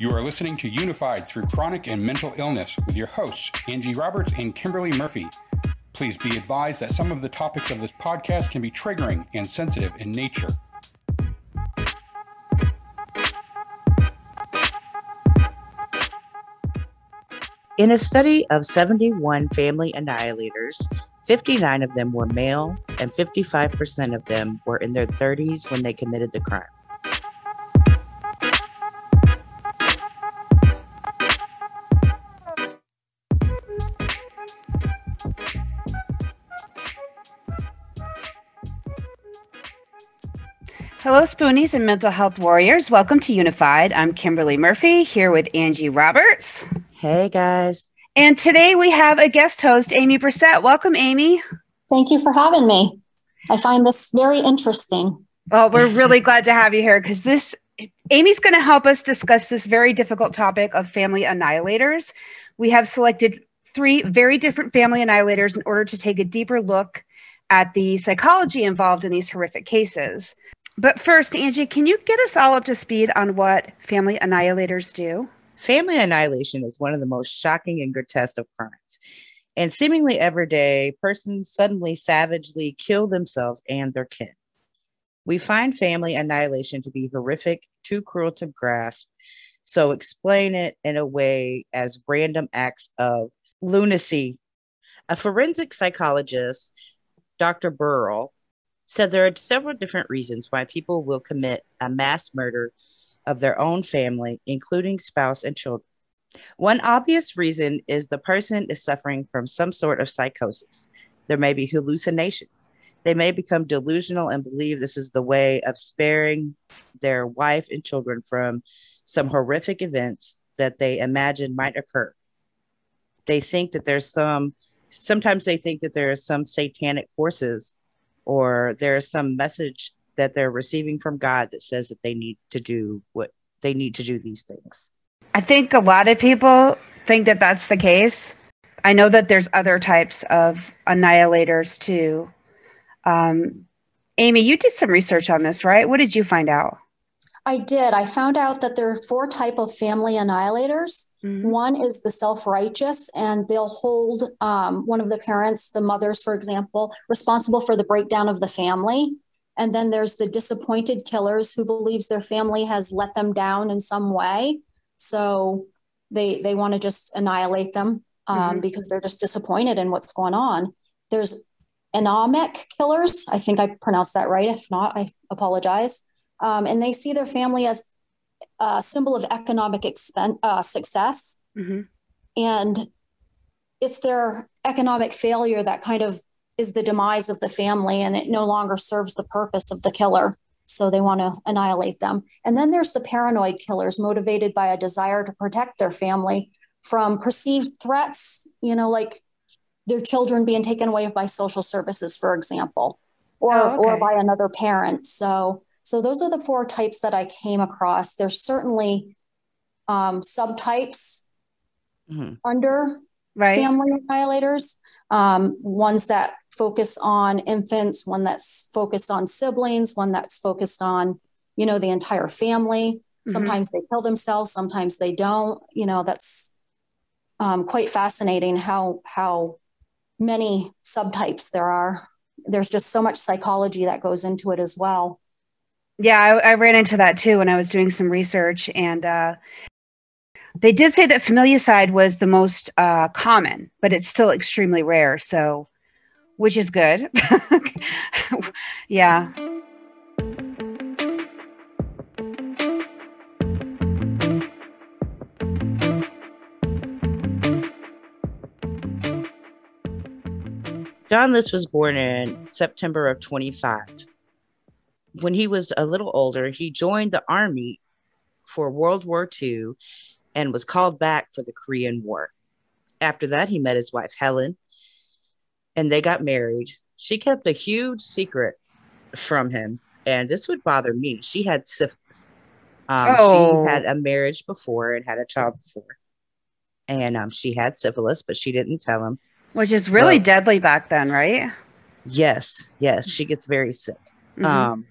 You are listening to Unified Through Chronic and Mental Illness with your hosts, Angie Roberts and Kimberly Murphy. Please be advised that some of the topics of this podcast can be triggering and sensitive in nature. In a study of 71 family annihilators, 59 of them were male and 55% of them were in their 30s when they committed the crime. Hello, Spoonies and mental health warriors. Welcome to Unified. I'm Kimberly Murphy here with Angie Roberts. Hey, guys. And today we have a guest host, Amy Bresette. Welcome, Amy. Thank you for having me. I find this very interesting. Well, we're really glad to have you here because Amy's going to help us discuss this very difficult topic of family annihilators. We have selected 3 very different family annihilators in order to take a deeper look at the psychology involved in these horrific cases. But first, Angie, can you get us all up to speed on what family annihilators do? Family annihilation is one of the most shocking and grotesque of crimes. And seemingly every day, persons suddenly savagely kill themselves and their kin. We find family annihilation to be horrific, too cruel to grasp, so explain it in a way as random acts of lunacy. A forensic psychologist, Dr. Burrell, said there are several different reasons why people will commit a mass murder of their own family, including spouse and children. One obvious reason is the person is suffering from some sort of psychosis. There may be hallucinations. They may become delusional and believe this is the way of sparing their wife and children from some horrific events that they imagine might occur. They think that sometimes they think that there are some satanic forces or there's some message that they're receiving from God that says that they need to do these things. I think a lot of people think that that's the case. I know that there's other types of annihilators too. Amy, you did some research on this, right? What did you find out? I did. I found out that there are 4 types of family annihilators. Mm-hmm. One is the self-righteous, and they'll hold one of the parents, the mothers, for example, responsible for the breakdown of the family. And then there's the disappointed killers who believes their family has let them down in some way. So they want to just annihilate them because they're just disappointed in what's going on. There's anomic killers. I think I pronounced that right. If not, I apologize. And they see their family as a symbol of economic success. Mm-hmm. And it's their economic failure that kind of is the demise of the family, and it no longer serves the purpose of the killer. So they want to annihilate them. And then there's the paranoid killers, motivated by a desire to protect their family from perceived threats, like their children being taken away by social services, for example, or by another parent. So those are the 4 types that I came across. There's certainly subtypes under family annihilators, ones that focus on infants, one that's focused on siblings, one that's focused on, the entire family. Mm-hmm. Sometimes they kill themselves, sometimes they don't. That's quite fascinating how many subtypes there are. There's just so much psychology that goes into it as well. Yeah, I ran into that too when I was doing some research, and they did say that familicide was the most common, but it's still extremely rare. So, which is good. Yeah. John List was born in September of 25. When he was a little older, he joined the army for World War II and was called back for the Korean War. After that, he met his wife, Helen, and they got married. She kept a huge secret from him, and this would bother me. She had syphilis. She had a marriage before and had a child before. And she had syphilis, but she didn't tell him. Which is really deadly back then, right? Yes. She gets very sick. Mm-hmm.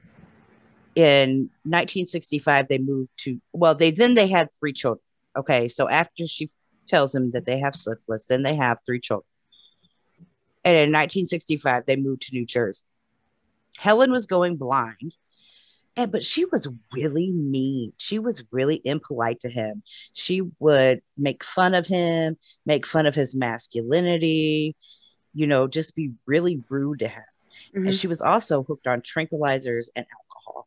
In 1965, they moved to, they had 3 children. Okay, so after she tells him that they have syphilis, then they have 3 children. And in 1965, they moved to New Jersey. Helen was going blind, but she was really mean. She was really impolite to him. She would make fun of him, make fun of his masculinity, just be really rude to him. Mm-hmm. And she was also hooked on tranquilizers and alcohol.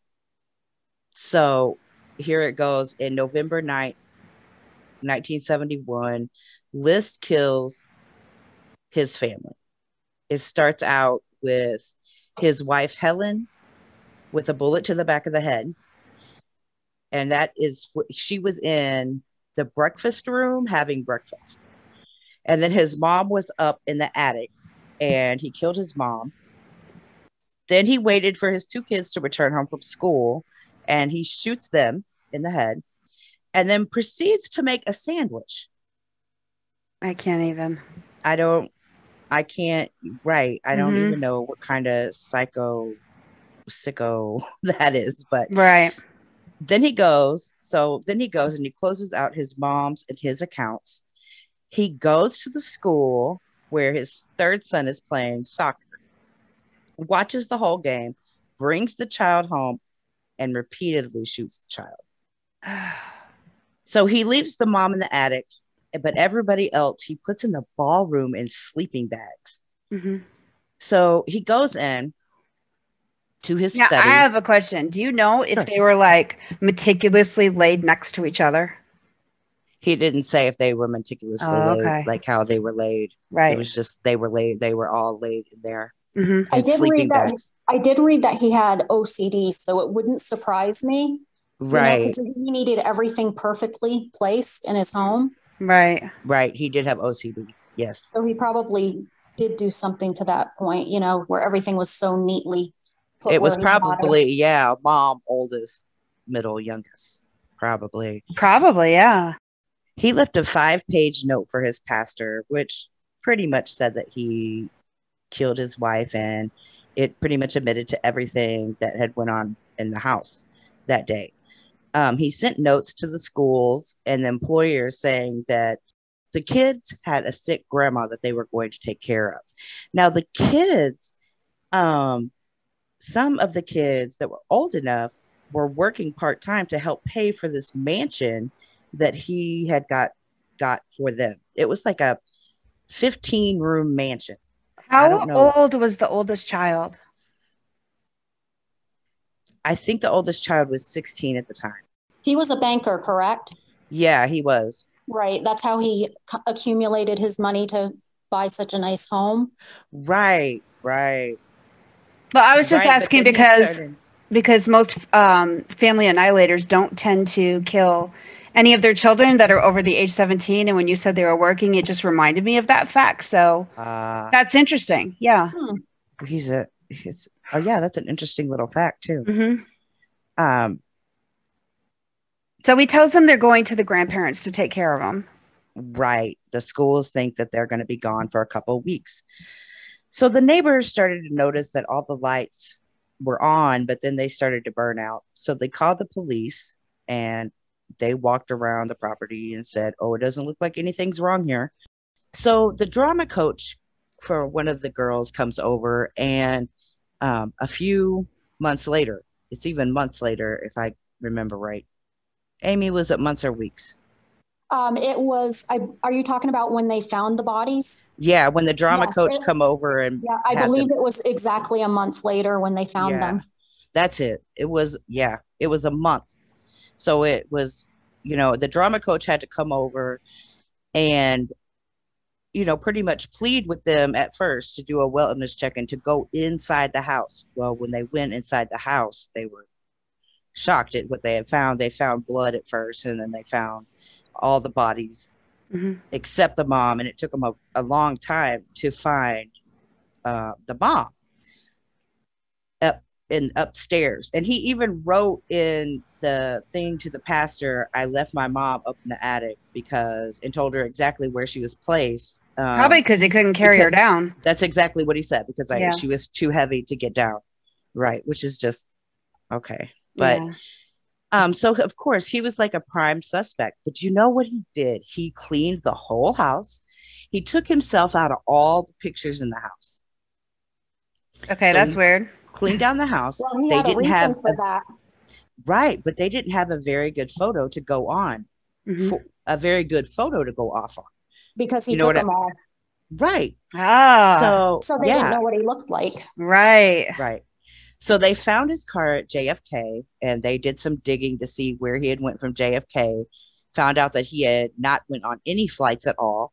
So here it goes. In November 9th, 1971, List kills his family. It starts out with his wife, Helen, with a bullet to the back of the head. And she was in the breakfast room having breakfast. And then his mom was up in the attic and he killed his mom. Then he waited for his 2 kids to return home from school and he shoots them in the head and then proceeds to make a sandwich. I can't even. I don't Mm-hmm. even know what kind of sicko that is, but right. Then he goes and he closes out his mom's and his accounts. He goes to the school where his 3rd son is playing soccer, watches the whole game, brings the child home, and repeatedly shoots the child. So he leaves the mom in the attic, but everybody else he puts in the ballroom in sleeping bags. Mm-hmm. So he goes in to his study. I have a question. Do you know if they were like meticulously laid next to each other? He didn't say if they were meticulously laid, like how they were laid. Right. It was just they were all laid in there. Mm-hmm. I did read that he had OCD, so it wouldn't surprise me. Right. Because he needed everything perfectly placed in his home. Right. Right. He did have OCD. Yes. So he probably did do something to that point, where everything was so neatly put. It was probably, mom, oldest, middle, youngest. Probably, yeah. He left a 5-page note for his pastor, which pretty much said that he killed his wife, and it pretty much admitted to everything that had went on in the house that day. He sent notes to the schools and the employers saying that the kids had a sick grandma that they were going to take care of. Now, the kids, some of the kids that were old enough were working part-time to help pay for this mansion that he had got for them. It was like a 15-room mansion. How old was the oldest child? I think the oldest child was 16 at the time. He was a banker, correct? Yeah, he was. Right. That's how he accumulated his money to buy such a nice home. Right. Well, I was just asking because most family annihilators don't tend to kill any of their children that are over the age 17. And when you said they were working, it just reminded me of that fact. So that's interesting. Yeah. That's an interesting little fact too. Mm-hmm. So he tells them they're going to the grandparents to take care of them. Right. The schools think that they're going to be gone for a couple of weeks. So the neighbors started to notice that all the lights were on, but then they started to burn out. So they called the police and they walked around the property and said, "Oh, it doesn't look like anything's wrong here." So the drama coach for one of the girls comes over, and a few months later, it's even months later, if I remember right. Amy, was it months or weeks? It was. Are you talking about when they found the bodies? Yeah, when the drama coach come over and I believe it was exactly a month later when they found them. That's it. It was a month. So it was, the drama coach had to come over and, pretty much plead with them at first to do a wellness check and to go inside the house. Well, when they went inside the house, they were shocked at what they had found. They found blood at first, and then they found all the bodies except the mom, and it took them a long time to find the mom upstairs. And he even wrote in the thing to the pastor, "I left my mom up in the attic," and told her exactly where she was placed. Probably because he couldn't carry her down. That's exactly what he said, because she was too heavy to get down. Right, which is just okay. But so of course he was like a prime suspect. But you know what he did? He cleaned the whole house. He took himself out of all the pictures in the house. Okay, so that's weird. Cleaned down the house. Well, he had a reason for that. Right, but they didn't have a very good photo to go on. A very good photo to go off on. Because he took them all. Right. Ah. So they didn't know what he looked like. Right. Right. So they found his car at JFK, and they did some digging to see where he had went from JFK. Found out that he had not went on any flights at all.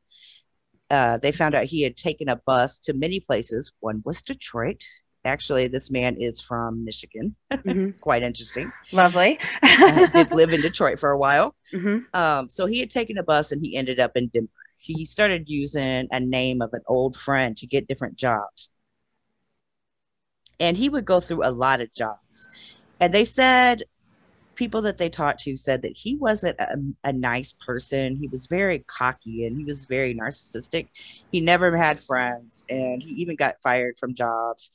They found out he had taken a bus to many places. One was Detroit. Actually, this man is from Michigan. Quite interesting. Lovely. Did live in Detroit for a while. So he had taken a bus and he ended up in Denver. He started using a name of an old friend to get different jobs. And he would go through a lot of jobs. And they said, people that they talked to said that he wasn't a nice person. He was very cocky and he was very narcissistic. He never had friends, and he even got fired from jobs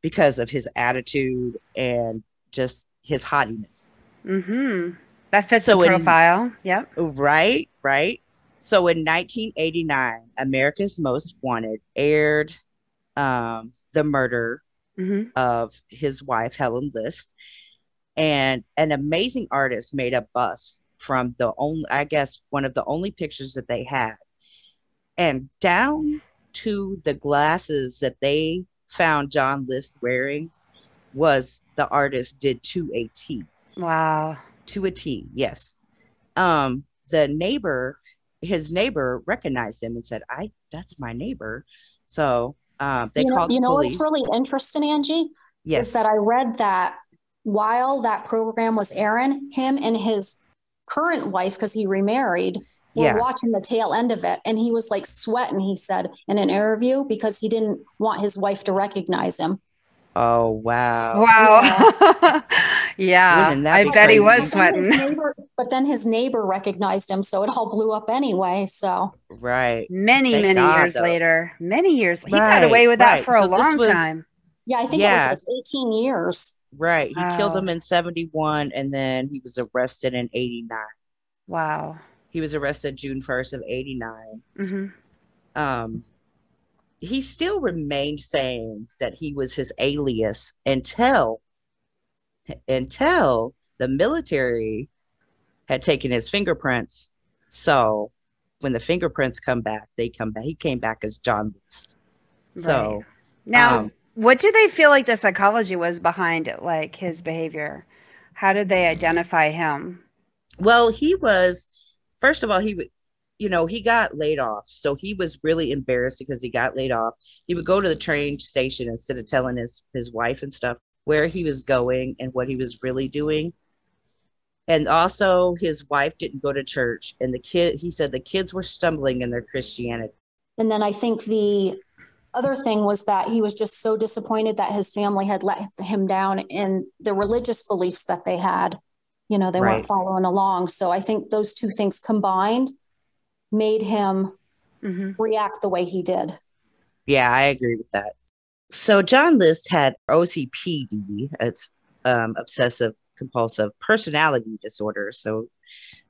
because of his attitude and just his haughtiness. That fits the profile. Yep. Right. So in 1989, America's Most Wanted aired the murder of his wife, Helen List. And an amazing artist made a bust from one of the only pictures that they had. And down to the glasses that they found John List wearing was the artist did to a T. Wow. To a T, yes. His neighbor recognized him and said, that's my neighbor. So they called the police. What's really interesting, Angie? Yes. Is that I read that while that program was airing, him and his current wife, because he remarried, were watching the tail end of it. And he was like sweating, he said in an interview, because he didn't want his wife to recognize him. Oh, wow. Yeah. I bet he was sweating. But then his neighbor recognized him, so it all blew up anyway. So many years later. He got away with that for a long time. Yeah, I think it was like 18 years. Right. He killed him in 71, and then he was arrested in 89. Wow. He was arrested June 1st of 89. He still remained saying that he was his alias until the military had taken his fingerprints. So when the fingerprints come back, he came back as John List. Right. So now, what do they feel like the psychology was behind like his behavior? How did they identify him? Well, first of all, he got laid off. So he was really embarrassed because he got laid off. He would go to the train station instead of telling his wife and stuff where he was going and what he was really doing. And also his wife didn't go to church, and he said the kids were stumbling in their Christianity. And then I think the other thing was that he was just so disappointed that his family had let him down in the religious beliefs that they had. They weren't following along. So I think those two things combined made him react the way he did. Yeah, I agree with that. So John List had OCPD, it's obsessive compulsive personality disorder. So,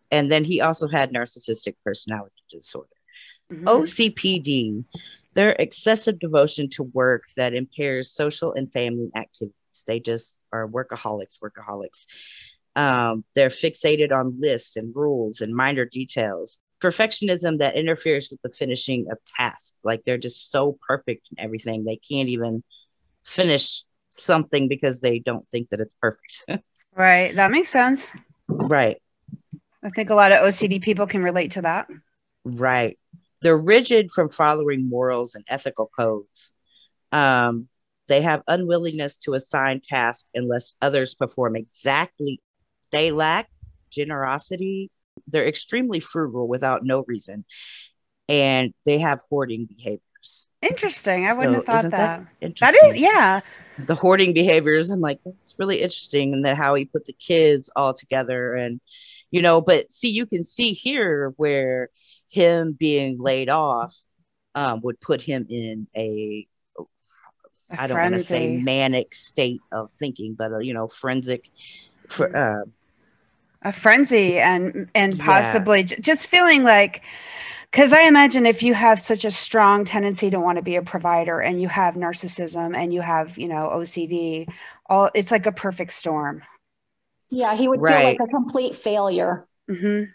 and then he also had narcissistic personality disorder. OCPD, their excessive devotion to work that impairs social and family activities. They just are workaholics. They're fixated on lists and rules and minor details. Perfectionism that interferes with the finishing of tasks. Like they're just so perfect in everything. They can't even finish something because they don't think that it's perfect. Right. That makes sense. Right. I think a lot of OCD people can relate to that. Right. They're rigid from following morals and ethical codes. They have unwillingness to assign tasks unless others perform exactly. They lack generosity. They're extremely frugal without no reason. And they have hoarding behaviors. Interesting. I wouldn't have thought that. Interesting? That is, yeah. The hoarding behaviors, I'm like, that's really interesting. And then how he put the kids all together. And, but see, you can see here where him being laid off would put him in I don't want to say manic state of thinking, but, forensic for a frenzy and yeah. possibly just feeling like, because I imagine if you have such a strong tendency to want to be a provider and you have narcissism and you have, you know, OCD, it's like a perfect storm. Yeah, he would feel like a complete failure. Mm-hmm.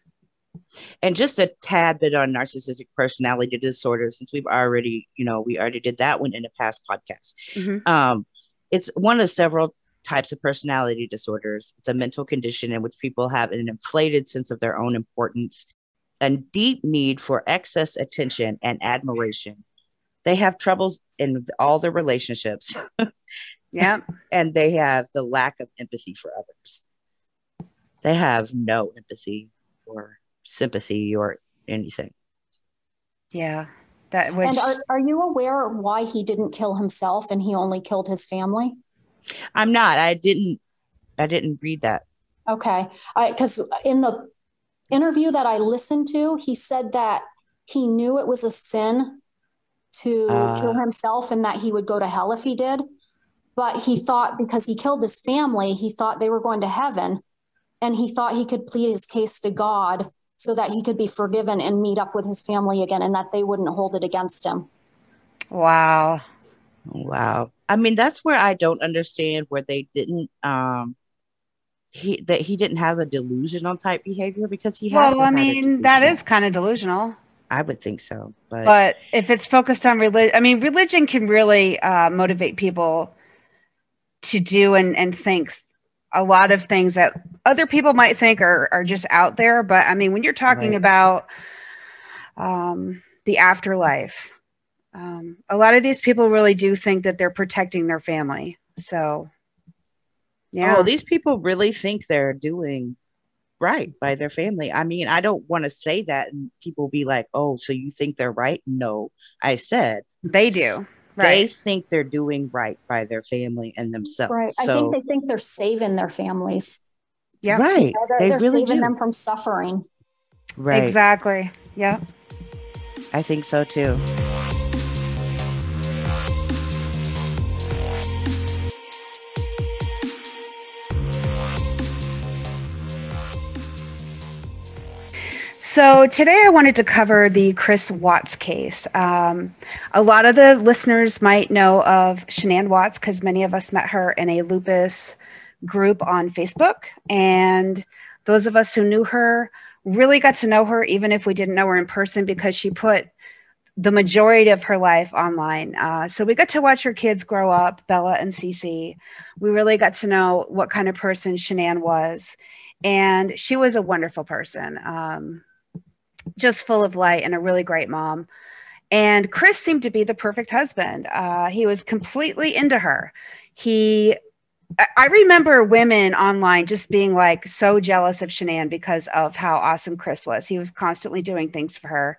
And just a tad bit on narcissistic personality disorder, since we already did that one in a past podcast. Mm-hmm. It's one of several types of personality disorders. It's a mental condition in which people have an inflated sense of their own importance, a deep need for excess attention and admiration. They have troubles in all their relationships. Yeah. And they have the lack of empathy for others. They have no empathy or sympathy or anything. Yeah. And are you aware why he didn't kill himself and he only killed his family? I'm not. I didn't read that. Okay. Because in the interview that I listened to, he said that he knew it was a sin to kill himself and that he would go to hell if he did. But he thought because he killed his family, he thought they were going to heaven. And he thought he could plead his case to God so that he could be forgiven and meet up with his family again and that they wouldn't hold it against him. Wow. I mean, that's where I don't understand where they didn't he didn't have a delusional type behavior, because he had I mean, that is kind of delusional. I would think so. But if it's focused on religion, I mean, religion can really motivate people to do and think a lot of things that other people might think are just out there. But I mean, when you're talking about the afterlife, a lot of these people really do think that they're protecting their family. So, yeah. Oh, these people really think they're doing right by their family. I mean, I don't want to say that and people be like, oh, so you think they're right? No, I said they do. They think they're doing right by their family and themselves. Right. I think they think they're saving their families. Yeah. Right. They're really saving them from suffering. Right. Exactly. Yeah. I think so too. So today I wanted to cover the Chris Watts case. A lot of the listeners might know of Shanann Watts because many of us met her in a lupus group on Facebook. And those of us who knew her really got to know her, even if we didn't know her in person, because she put the majority of her life online. So we got to watch her kids grow up, Bella and Cece. We really got to know what kind of person Shanann was. And she was a wonderful person. Just full of light and a really great mom. And Chris seemed to be the perfect husband. He was completely into her. I remember women online just being like so jealous of Shanann because of how awesome Chris was. He was constantly doing things for her.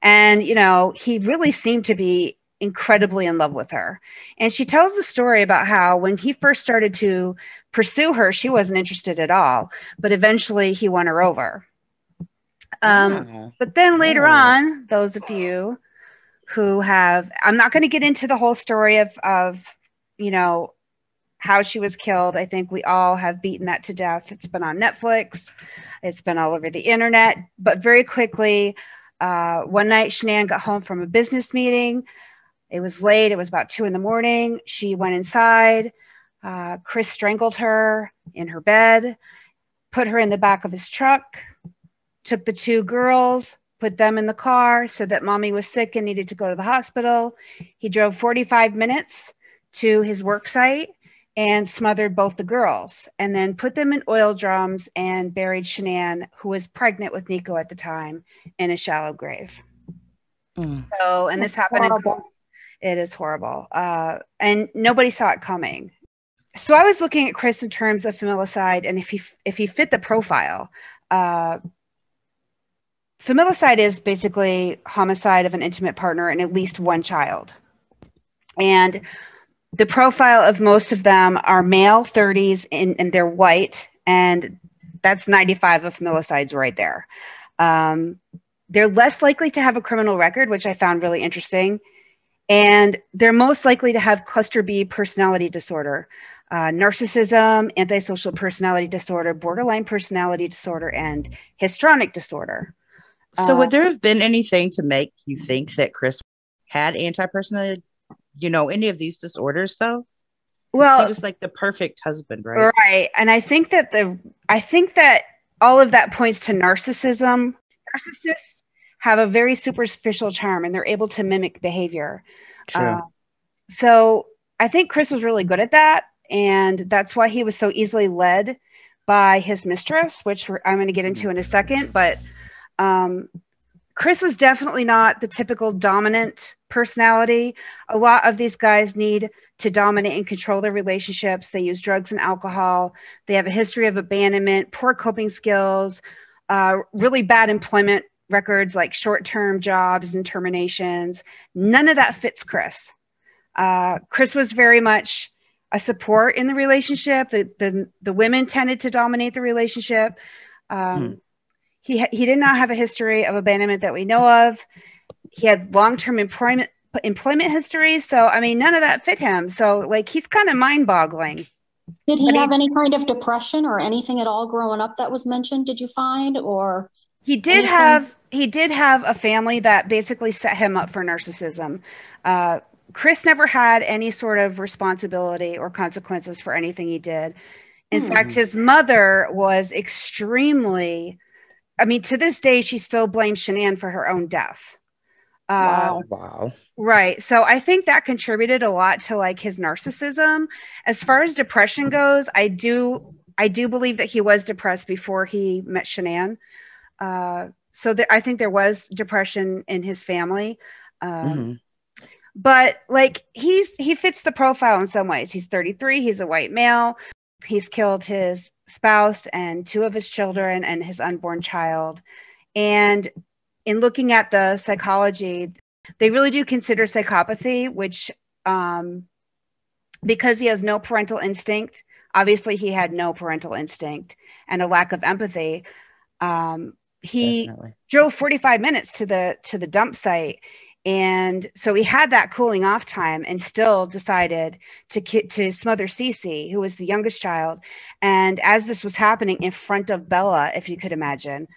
And, you know, he really seemed to be incredibly in love with her. And she tells the story about how when he first started to pursue her, she wasn't interested at all. But eventually he won her over. But then later on, those of you who have, I'm not going to get into the whole story of, you know, how she was killed. I think we all have beaten that to death. It's been on Netflix. It's been all over the internet. But very quickly, one night, Shanann got home from a business meeting. It was late. It was about 2 a.m. She went inside. Chris strangled her in her bed, put her in the back of his truck, took the 2 girls, put them in the car, said that mommy was sick and needed to go to the hospital. He drove 45 minutes to his work site and smothered both the girls, and then put them in oil drums and buried Shanann, who was pregnant with Nico at the time, in a shallow grave. So, and this happened it is horrible. And nobody saw it coming. So I was looking at Chris in terms of familicide, and if he fit the profile. Familicide is basically homicide of an intimate partner and at least one child. And the profile of most of them are male, 30s, and they're white. And that's 95 of familicides right there. They're less likely to have a criminal record, which I found really interesting. And they're most likely to have cluster B personality disorder. narcissism, antisocial personality disorder, borderline personality disorder, and histrionic disorder. So would there have been anything to make you think that Chris had anti-personality, any of these disorders though? Well, he was like the perfect husband, right? Right. And I think that all of that points to narcissism. Narcissists have a very superficial charm and they're able to mimic behavior. True. So I think Chris was really good at that. And that's why he was so easily led by his mistress, which I'm going to get into in a second. But Chris was definitely not the typical dominant personality. A lot of these guys need to dominate and control their relationships. They use drugs and alcohol. They have a history of abandonment, poor coping skills, really bad employment records like short-term jobs and terminations. None of that fits Chris. Chris was very much a support in the relationship. The women tended to dominate the relationship. He did not have a history of abandonment that we know of. He had long-term employment history. So, I mean, none of that fit him. So, like, he's kind of mind-boggling. Did he have any kind of depression or anything at all growing up that was mentioned? Did you find, or he did have a family that basically set him up for narcissism. Chris never had any sort of responsibility or consequences for anything he did. In fact, his mother was extremely, I mean, to this day, she still blames Shanann for her own death. Wow. Right. So I think that contributed a lot to like his narcissism. As far as depression goes, I do believe that he was depressed before he met Shanann. So I think there was depression in his family. But like he fits the profile in some ways. He's 33. He's a white male. He's killed his spouse and 2 of his children and his unborn child. And in looking at the psychology, they really do consider psychopathy, which because he has no parental instinct, obviously he had no parental instinct and a lack of empathy. He Definitely drove 45 minutes to the dump site. And so he had that cooling off time and still decided to smother Cece, who was the youngest child. And as this was happening in front of Bella, if you could imagine,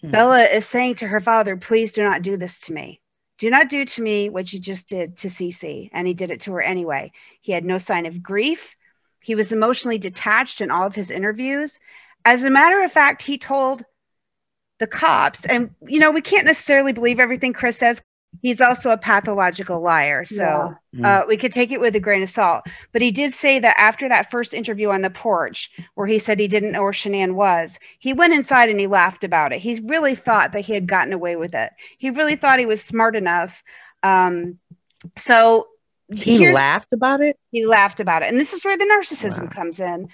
Bella is saying to her father, please do not do this to me. Do not do to me what you just did to Cece. And he did it to her anyway. He had no sign of grief. He was emotionally detached in all of his interviews. As a matter of fact, he told the cops, and, we can't necessarily believe everything Chris says. He's also a pathological liar. So we could take it with a grain of salt. But he did say that after that first interview on the porch where he said he didn't know where Shanann was, he went inside and he laughed about it. He really thought that he had gotten away with it. He really thought he was smart enough. So he laughed about it? He laughed about it. And this is where the narcissism comes in.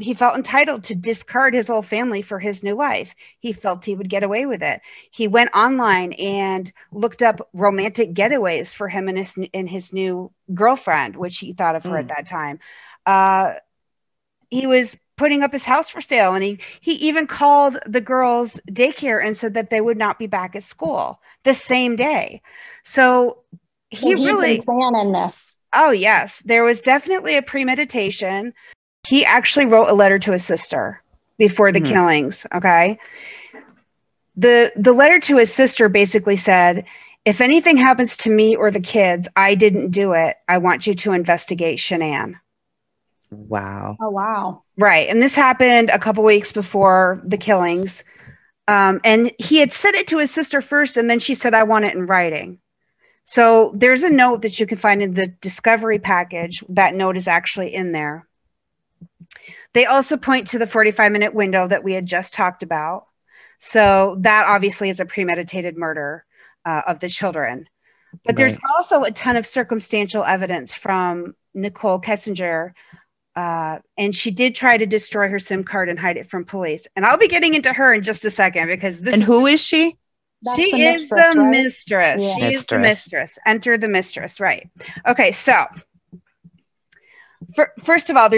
He felt entitled to discard his whole family for his new life. He felt he would get away with it. He went online and looked up romantic getaways for him and his new girlfriend, which he thought of her at that time. He was putting up his house for sale, and he even called the girls' daycare and said that they would not be back at school the same day. So he really been planning this. Oh, yes. There was definitely a premeditation. He actually wrote a letter to his sister before the killings. Okay. The letter to his sister basically said, if anything happens to me or the kids, I didn't do it. I want you to investigate Shanann. Wow. Oh, wow. Right. And this happened a couple weeks before the killings. And he had said it to his sister first, and then she said, I want it in writing. So there's a note that you can find in the discovery package. That note is actually in there. They also point to the 45-minute window that we had just talked about. So that obviously is a premeditated murder of the children. But there's also a ton of circumstantial evidence from Nicole Kessinger. And she did try to destroy her SIM card and hide it from police. And I'll be getting into her in just a second because this. And who is she? She is the mistress. Yeah. She's the mistress. Enter the mistress. Right. Okay. So first of all,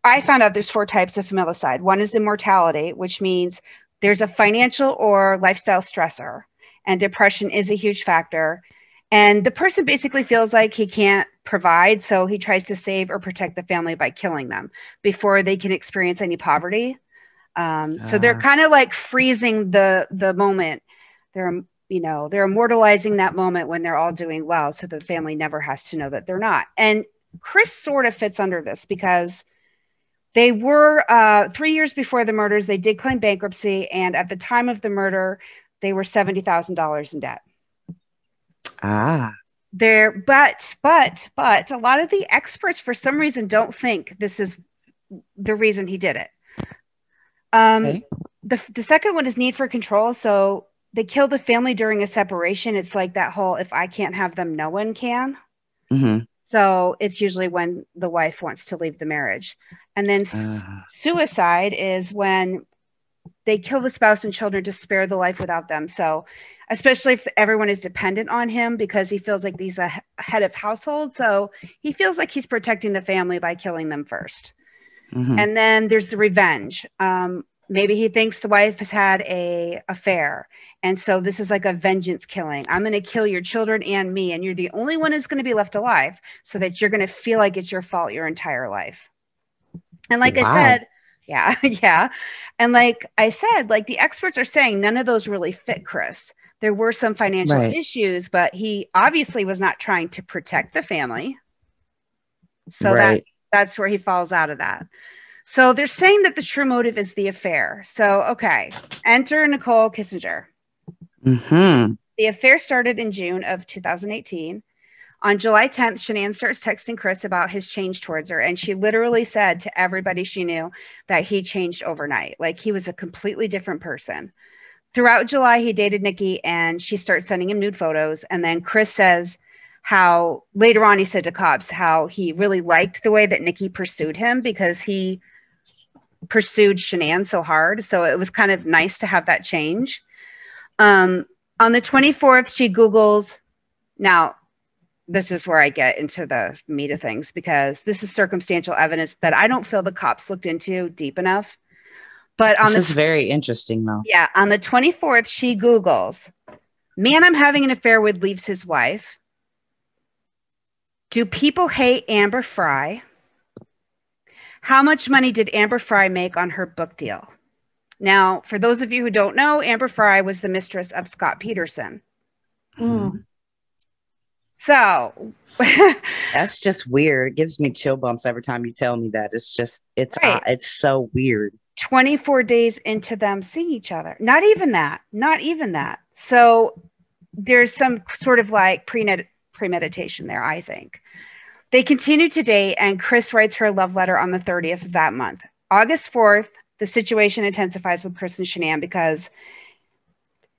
I found out there's 4 types of familicide. One is immortality, which means there's a financial or lifestyle stressor, and depression is a huge factor. And the person basically feels like he can't provide, so he tries to save or protect the family by killing them before they can experience any poverty. So they're kind of like freezing the moment. They're immortalizing that moment when they're all doing well, so the family never has to know that they're not. And Chris sort of fits under this because they were 3 years before the murders, they did claim bankruptcy, and at the time of the murder, they were $70,000 in debt. But a lot of the experts for some reason don't think this is the reason he did it. The second one is need for control. So they kill the family during a separation. It's like that whole, if I can't have them, no one can. So it's usually when the wife wants to leave the marriage. And then suicide is when they kill the spouse and children to spare the life without them. So especially if everyone is dependent on him, because he feels like he's a head of household. So he feels like he's protecting the family by killing them first. And then there's the revenge. Maybe he thinks the wife has had an affair. And so this is like a vengeance killing. I'm going to kill your children and me, and you're the only one who's going to be left alive, so that you're going to feel like it's your fault your entire life. And like I said, yeah. And like I said, like the experts are saying none of those really fit Chris. There were some financial issues, but he obviously was not trying to protect the family. So that's where he falls out of that. So they're saying that the true motive is the affair. So, okay, enter Nicole Kissinger. The affair started in June of 2018. On July 10th, Shanann starts texting Chris about his change towards her. And she literally said to everybody she knew that he changed overnight. Like he was a completely different person. Throughout July, he dated Nikki and she starts sending him nude photos. And then Chris says how later on he said to cops how he really liked the way that Nikki pursued him because he pursued Shanann so hard. So it was kind of nice to have that change. On the 24th, she Googles. Now, this is where I get into the meat of things because this is circumstantial evidence that I don't feel the cops looked into deep enough. But this is very interesting, though. Yeah. On the 24th, she Googles, man I'm having an affair with leaves his wife. Do people hate Amber Fry? How much money did Amber Fry make on her book deal? Now, for those of you who don't know, Amber Fry was the mistress of Scott Peterson. So that's just weird. It gives me chill bumps every time you tell me that. It's just, it's so weird. 24 days into them seeing each other. Not even that. So there's some sort of like premeditation there, I think. They continue to date, and Chris writes her a love letter on the 30th of that month. August 4th, the situation intensifies with Chris and Shanann because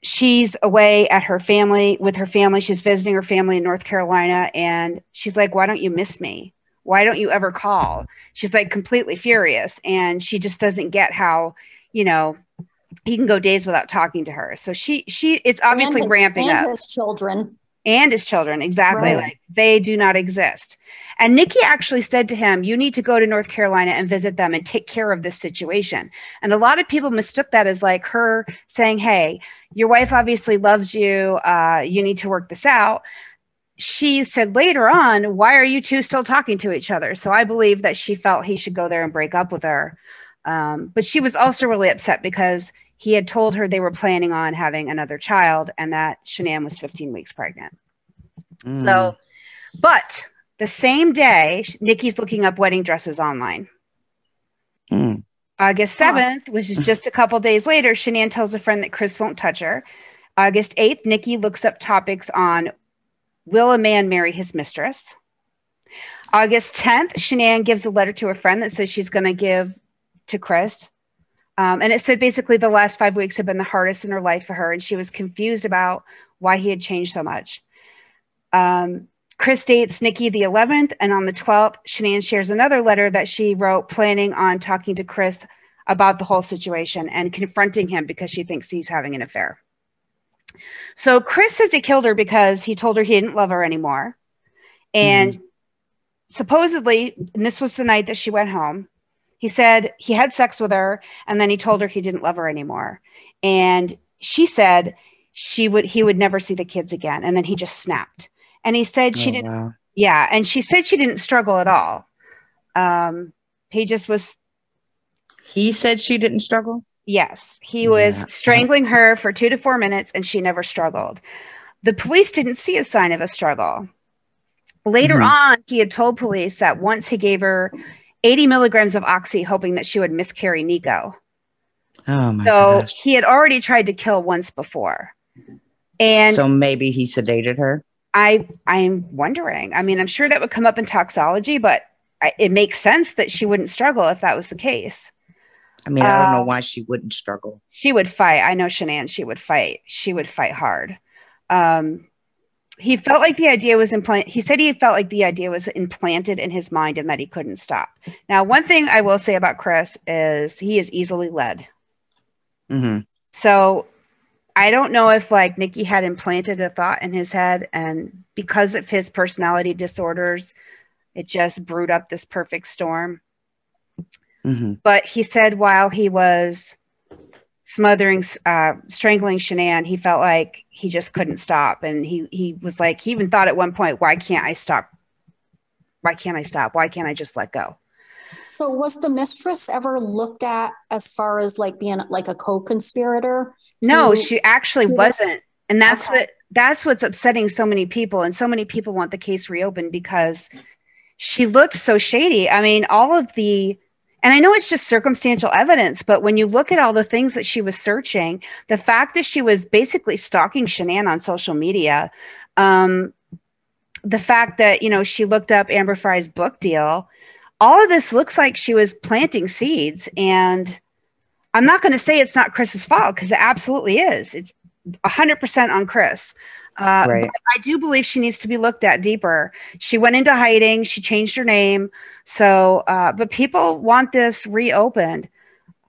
she's away at with her family. She's visiting her family in North Carolina, and she's like, why don't you miss me? Why don't you ever call? She's like completely furious, and she just doesn't get how, he can go days without talking to her. So it's obviously ramping up. And his children, exactly. Like they do not exist. And Nikki actually said to him, you need to go to North Carolina and visit them and take care of this situation. And a lot of people mistook that as like her saying, hey, your wife obviously loves you. You need to work this out. She said later on, why are you two still talking to each other? So I believe that she felt he should go there and break up with her. But she was also really upset because he had told her they were planning on having another child and that Shanann was 15 weeks pregnant. So, but the same day, Nikki's looking up wedding dresses online. August 7th, which is just a couple days later, Shanann tells a friend that Chris won't touch her. August 8th, Nikki looks up topics on will a man marry his mistress? August 10th, Shanann gives a letter to a friend that says she's going to give to Chris. And it said basically the last 5 weeks have been the hardest in her life for her. And she was confused about why he had changed so much. Chris dates Nikki the 11th. And on the 12th, Shanann shares another letter that she wrote planning on talking to Chris about the whole situation and confronting him because she thinks he's having an affair. So Chris says he killed her because he told her he didn't love her anymore. And supposedly, and this was the night that she went home, he said he had sex with her and then he told her he didn't love her anymore. And she said he would never see the kids again. And then he just snapped. And he said she didn't. Wow. Yeah, and she said she didn't struggle at all. He just was. He said she didn't struggle? Yes, he was strangling her for 2 to 4 minutes, and she never struggled. The police didn't see a sign of a struggle. Later on, he had told police that once he gave her 80 milligrams of oxy, hoping that she would miscarry Nico. Oh my gosh. He had already tried to kill once before. And so maybe he sedated her? I'm wondering. I mean, I'm sure that would come up in toxology, but it makes sense that she wouldn't struggle if that was the case. I mean, I don't know why she wouldn't struggle. She would fight. I know Shanann, she would fight. She would fight hard. He felt like the idea was he said he felt like the idea was implanted in his mind and that he couldn't stop. Now, one thing I will say about Chris is he is easily led. So I don't know if like Nikki had implanted a thought in his head, and because of his personality disorders, it just brewed up this perfect storm. But he said while he was strangling Shanann, he felt like he just couldn't stop. And he was like, he even thought at one point, why can't I stop? Why can't I stop? Why can't I just let go? So was the mistress ever looked at as far as like being like a co-conspirator? No, she actually wasn't. And that's what's upsetting so many people. And so many people want the case reopened because she looked so shady. I mean, and I know it's just circumstantial evidence, but when you look at all the things that she was searching, the fact that she was basically stalking Shanann on social media, the fact that, she looked up Amber Fry's book deal, all of this looks like she was planting seeds. And I'm not going to say it's not Chris's fault, because it absolutely is. It's 100% on Chris. Right. But I do believe she needs to be looked at deeper. She went into hiding. She changed her name. So, but people want this reopened.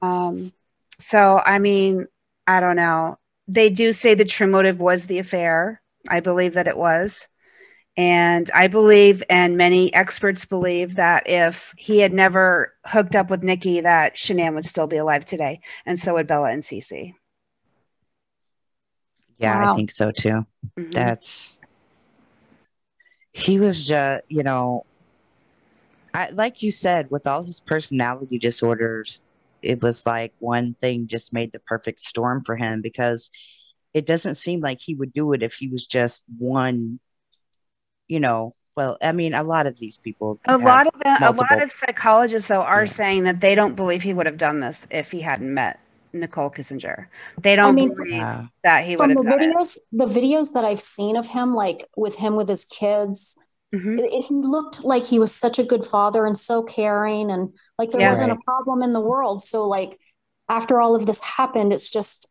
So, I mean, I don't know. They do say the true motive was the affair. I believe that it was. And I believe, and many experts believe, that if he had never hooked up with Nikki, that Shanann would still be alive today. And so would Bella and Cece. Yeah, wow. I think so too. He was just, like you said, with all his personality disorders, it was like one thing just made the perfect storm for him, because it doesn't seem like he would do it if he was just one, well, I mean, a lot of these people. A lot of psychologists, though, are saying that they don't believe he would have done this if he hadn't met Nicole Kissinger. They don't believe that he would have done it. The videos that I've seen of him, like with his kids, it looked like he was such a good father and so caring, and like there wasn't a problem in the world. So like after all of this happened, it's just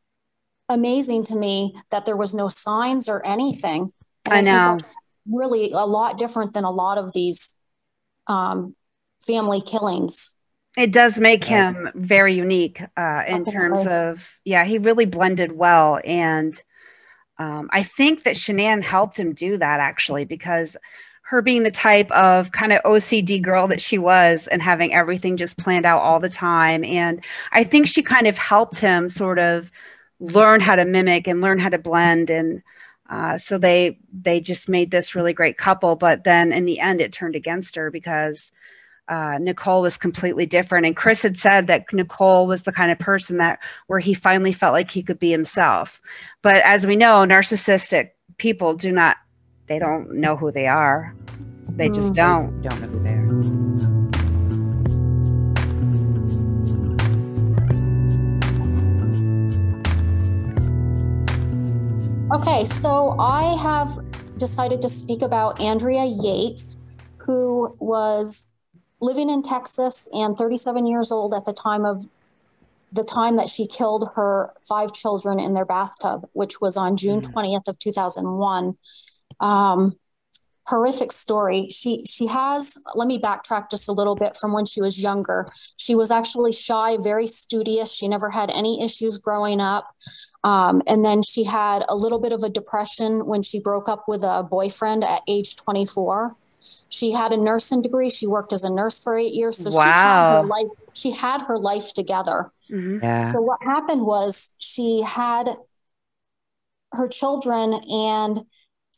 amazing to me that there was no signs or anything. And I know. Think that's really a lot different than a lot of these family killings. It does make him very unique in terms of, he really blended well. And I think that Shanann helped him do that, actually, because her being the type of kind of OCD girl that she was and having everything just planned out all the time. And I think she kind of helped him sort of learn how to mimic and learn how to blend. And so they just made this really great couple. But then in the end, it turned against her because Nicole was completely different. And Chris had said that Nicole was the kind of person where he finally felt like he could be himself. But as we know, narcissistic people they don't know who they are. They just don't. They don't know who they are. Okay, so I have decided to speak about Andrea Yates, who was living in Texas and 37 years old at the time that she killed her 5 children in their bathtub, which was on June 20th of 2001. Horrific story. She has, let me backtrack just a little bit from when she was younger. She was actually shy, very studious. She never had any issues growing up. And then she had a little bit of a depression when she broke up with a boyfriend at age 24. She had a nursing degree. She worked as a nurse for 8 years. So she had her life together. Yeah. So what happened was she had her children, and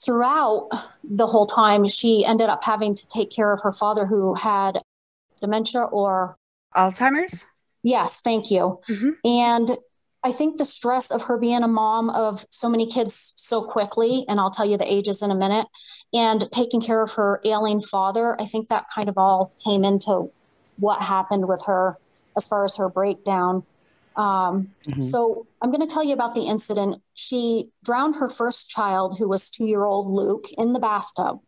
throughout the whole time, she ended up having to take care of her father, who had dementia or Alzheimer's. Yes, thank you. Mm-hmm. And I think the stress of her being a mom of so many kids so quickly, and I'll tell you the ages in a minute, and taking care of her ailing father, I think that kind of all came into what happened with her as far as her breakdown. So I'm going to tell you about the incident. She drowned her first child, who was 2-year-old Luke, in the bathtub,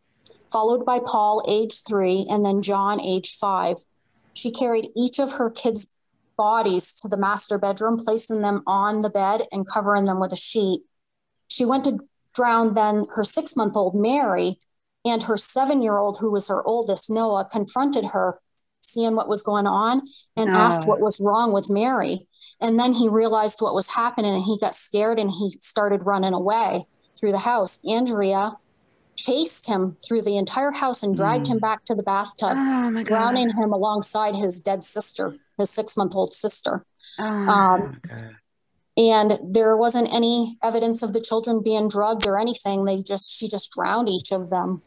followed by Paul, age 3, and then John, age 5. She carried each of her kids' bodies to the master bedroom, placing them on the bed and covering them with a sheet. She went to drown then her 6-month-old Mary, and her 7-year-old, who was her oldest, Noah, confronted her, seeing what was going on, and asked what was wrong with Mary. And then he realized what was happening, and he got scared and he started running away through the house. Andrea chased him through the entire house and dragged him back to the bathtub, drowning him alongside his dead sister, his 6-month-old sister. And there wasn't any evidence of the children being drugged or anything. She just drowned each of them.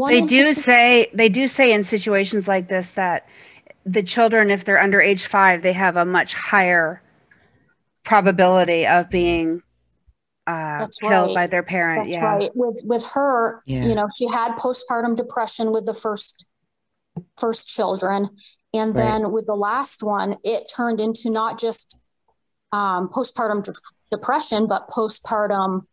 They do say in situations like this that the children, if they're under age 5, they have a much higher probability of being killed by their parent. That's right. With her, she had postpartum depression with the first children. And then with the last one, it turned into not just postpartum depression, but postpartum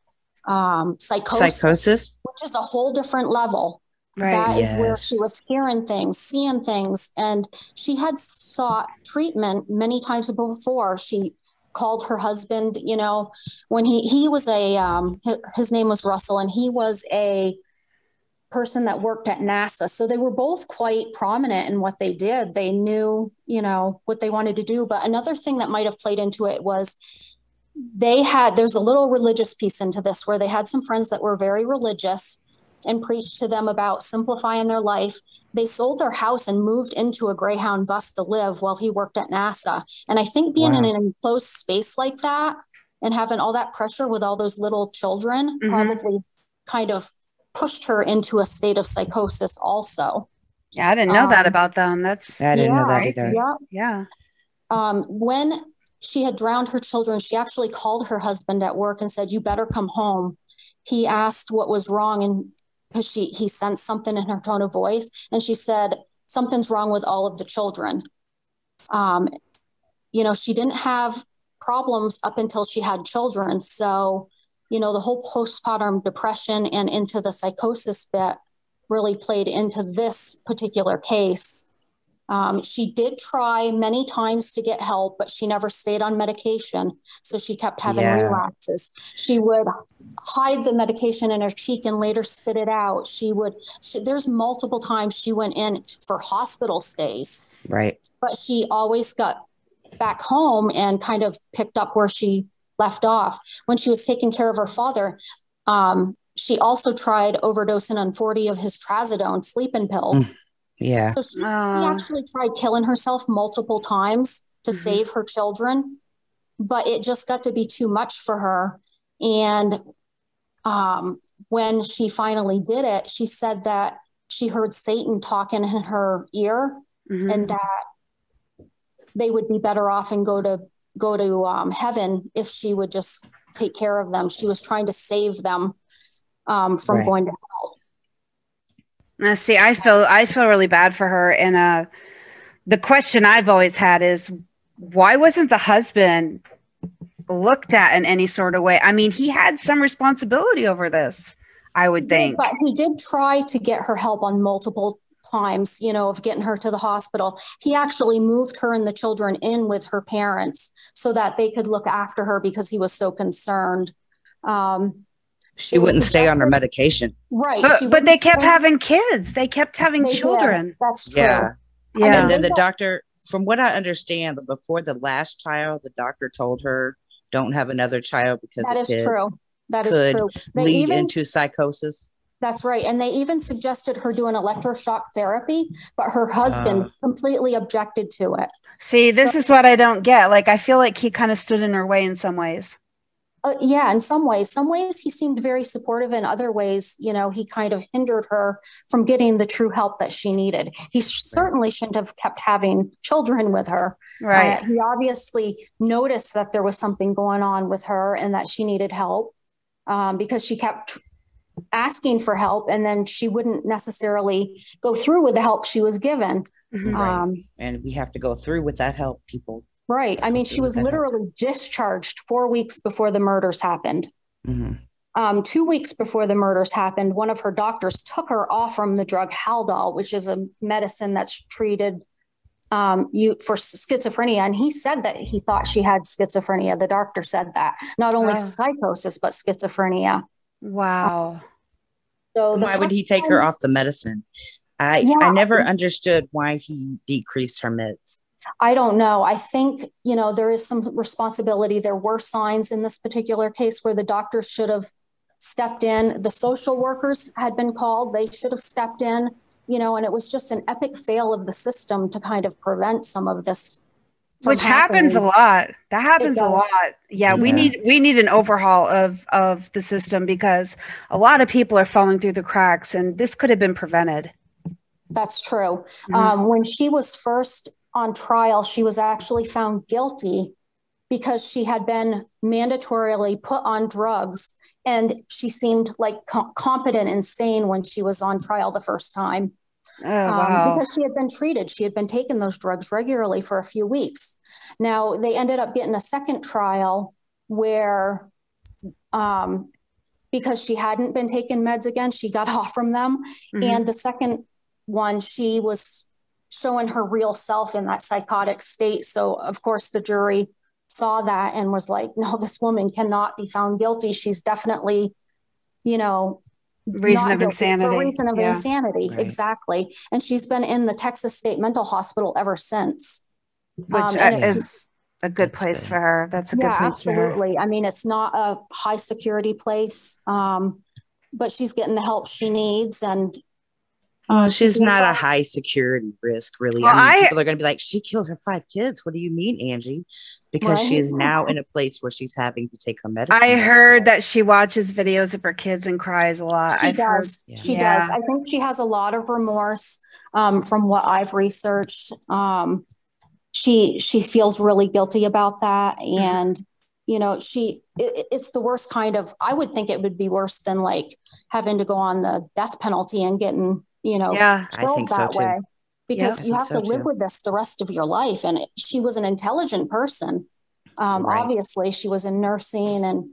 psychosis, which is a whole different level. Right. That is where she was hearing things, seeing things. And she had sought treatment many times before. She called her husband, when he was his name was Russell, and he was a person that worked at NASA. So they were both quite prominent in what they did. They knew, what they wanted to do. But another thing that might have played into it was there's a little religious piece into this, where they had some friends that were very religious and preached to them about simplifying their life. They sold their house and moved into a Greyhound bus to live while he worked at NASA. And I think being in an enclosed space like that and having all that pressure with all those little children probably kind of pushed her into a state of psychosis also. Yeah, I didn't know that about them. I didn't know that either. Yeah. When she had drowned her children, she actually called her husband at work and said, "You better come home." He asked what was wrong, and because he sensed something in her tone of voice, and she said, "Something's wrong with all of the children." She didn't have problems up until she had children. So, the whole postpartum depression and into the psychosis bit really played into this particular case. She did try many times to get help, but she never stayed on medication. So she kept having relapses. She would hide the medication in her cheek and later spit it out. There's multiple times she went in for hospital stays. Right. But she always got back home and kind of picked up where she left off. When she was taking care of her father, she also tried overdosing on 40 of his trazodone sleeping pills. Yeah. So she actually tried killing herself multiple times to save her children, but it just got to be too much for her. And when she finally did it, she said that she heard Satan talking in her ear and that they would be better off and go to heaven if she would just take care of them. She was trying to save them from going to hell. Now, see, I feel really bad for her. And the question I've always had is, why wasn't the husband looked at in any sort of way? I mean, he had some responsibility over this, I would think. But he did try to get her help on multiple times, of getting her to the hospital. He actually moved her and the children in with her parents so that they could look after her because he was so concerned. She wouldn't stay on her medication. Right. But they kept having kids. They kept having children. Did. That's true. Yeah. Yeah. And then the doctor, from what I understand, before the last child, the doctor told her, don't have another child because that is true. That is true. They lead into psychosis. That's right. And they even suggested her doing electroshock therapy, but her husband completely objected to it. See, this is what I don't get. Like, I feel like he kind of stood in her way in some ways. Yeah, in some ways he seemed very supportive. In other ways, you know, he kind of hindered her from getting the true help that she needed. He certainly shouldn't have kept having children with her. Right. He obviously noticed that there was something going on with her and that she needed help, because she kept asking for help, and then she wouldn't necessarily go through with the help she was given. Right. And we have to go through with that help, people. Right. I mean, she was literally discharged 4 weeks before the murders happened. 2 weeks before the murders happened, one of her doctors took her off from the drug Haldol, which is a medicine that's treated for schizophrenia. And he said that he thought she had schizophrenia. The doctor said that. Not only psychosis, but schizophrenia. Wow. So why would he take her off the medicine? I never understood why he decreased her meds. I don't know. I think, you know, there is some responsibility. There were signs in this particular case where the doctors should have stepped in. The social workers had been called. They should have stepped in, you know, and it was just an epic fail of the system to kind of prevent some of this. Which happens a lot. That happens a lot. Yeah, we need an overhaul of the system, because a lot of people are falling through the cracks, and this could have been prevented. That's true. When she was first on trial, she was actually found guilty because she had been mandatorily put on drugs, and she seemed like competent and sane when she was on trial the first time. Wow. Because she had been treated. She had been taking those drugs regularly for a few weeks. Now, they ended up getting a second trial where, because she hadn't been taking meds again, she got off from them. And the second one, she was showing her real self in that psychotic state. So, of course, the jury saw that and was like, no, this woman cannot be found guilty. She's definitely, you know, reason of insanity. For reason of insanity. Right. Exactly. And she's been in the Texas State Mental Hospital ever since. Which is a good place for her. That's a good place for her. Absolutely. I mean, it's not a high security place, but she's getting the help she needs. And she's not a high security risk, really. Well, I mean, people are going to be like, she killed her 5 kids. What do you mean, Angie? Because she is now in a place where she's having to take her medicine. I heard that she watches videos of her kids and cries a lot. She does. She does. I think she has a lot of remorse, from what I've researched. She feels really guilty about that. And, you know, it's the worst kind of, I would think it would be worse than like having to go on the death penalty and getting, you know, killed that way. Because you have to live with this the rest of your life. And she was an intelligent person. Obviously, she was in nursing. And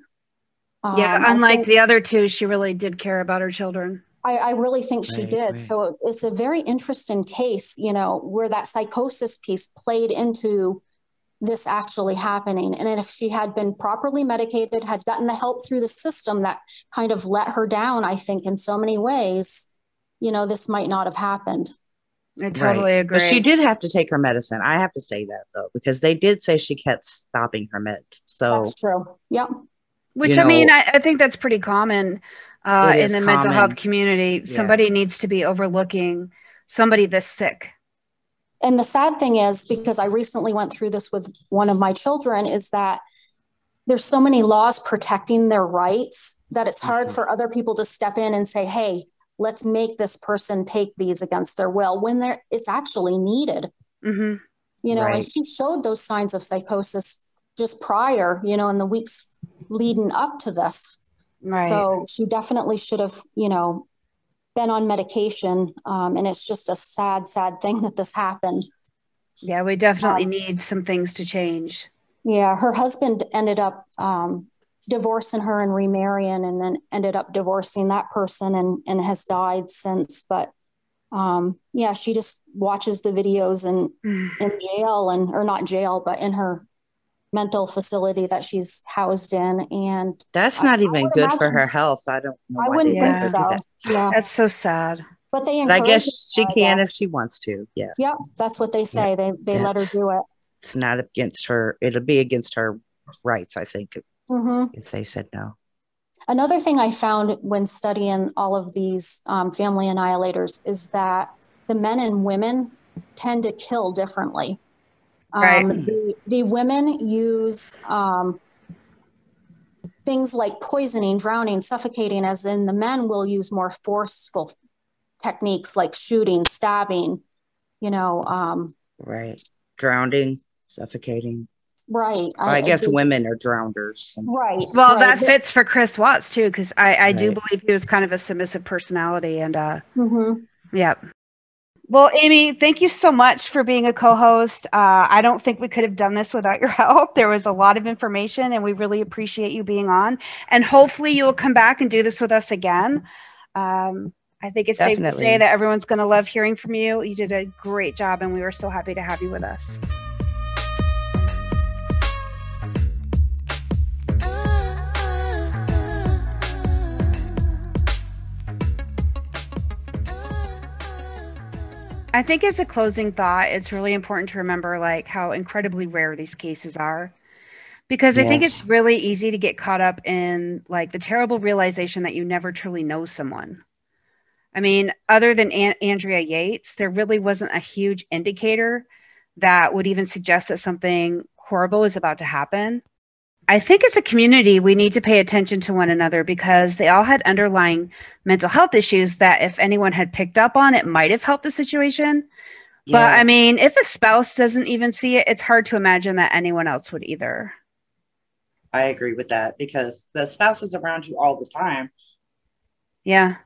unlike the other two, she really did care about her children. I really think she did. So it's a very interesting case, you know, where that psychosis piece played into this actually happening. And if she had been properly medicated, had gotten the help through the system that kind of let her down, I think, in so many ways, you know, this might not have happened. I totally agree. But she did have to take her medicine. I have to say that, though, because they did say she kept stopping her meds. So that's true. Yep. Which, I mean, I think that's pretty common in the mental health community. Somebody needs to be overlooking somebody this sick. And the sad thing is, because I recently went through this with one of my children, is that there's so many laws protecting their rights that it's hard for other people to step in and say, hey, let's make this person take these against their will when it's actually needed. You know, and she showed those signs of psychosis just prior, you know, in the weeks leading up to this. So she definitely should have, you know, been on medication. And it's just a sad, sad thing that this happened. Yeah, we definitely need some things to change. Yeah, her husband ended up divorcing her and remarrying, and then ended up divorcing that person and has died since. But she just watches the videos in jail, or not jail, but in her mental facility that she's housed in. And that's not even good for her health. I don't know. I wouldn't think so. Yeah, that's so sad. But I guess she can if she wants to. Yeah. Yep, that's what they say. They let her do it. It's not against her. It'll be against her rights, I think, if they said no. Another thing I found when studying all of these family annihilators is that the men and women tend to kill differently. The women use things like poisoning, drowning, suffocating, as in the men will use more forceful techniques like shooting, stabbing, Right. Drowning, suffocating. Right. I guess women are drowners. Right. Well, right. that fits for Chris Watts too, because I do believe he was kind of a submissive personality, and yeah. Well, Amy, thank you so much for being a co-host. I don't think we could have done this without your help. There was a lot of information, and we really appreciate you being on. And hopefully you will come back and do this with us again. I think it's safe to say that everyone's going to love hearing from you. You did a great job, and we were so happy to have you with us. I think as a closing thought, it's really important to remember like how incredibly rare these cases are, because I think it's really easy to get caught up in like the terrible realization that you never truly know someone. I mean, other than Andrea Yates, there really wasn't a huge indicator that would even suggest that something horrible is about to happen. I think as a community, we need to pay attention to one another because they all had underlying mental health issues that if anyone had picked up on, it might have helped the situation. Yeah. But I mean, if a spouse doesn't even see it, it's hard to imagine that anyone else would either. I agree with that because the spouse is around you all the time. Yeah.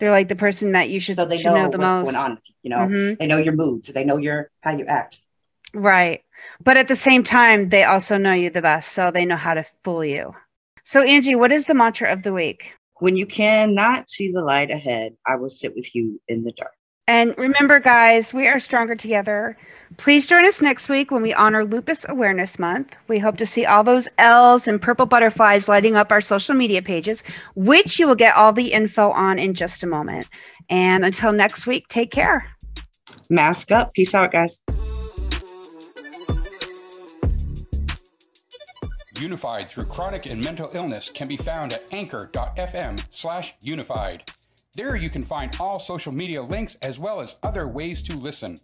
They're like the person that you should, so they should know the what's most. going on, They know your moods. They know how you act. Right. But at the same time, they also know you the best, so they know how to fool you. So, Angie, what is the mantra of the week? When you cannot see the light ahead, I will sit with you in the dark. And remember, guys, we are stronger together. Please join us next week when we honor Lupus Awareness Month. We hope to see all those L's and purple butterflies lighting up our social media pages, which you will get all the info on in just a moment. And until next week, take care. Mask up. Peace out, guys. Unified through chronic and mental illness can be found at anchor.fm/unified. There you can find all social media links as well as other ways to listen.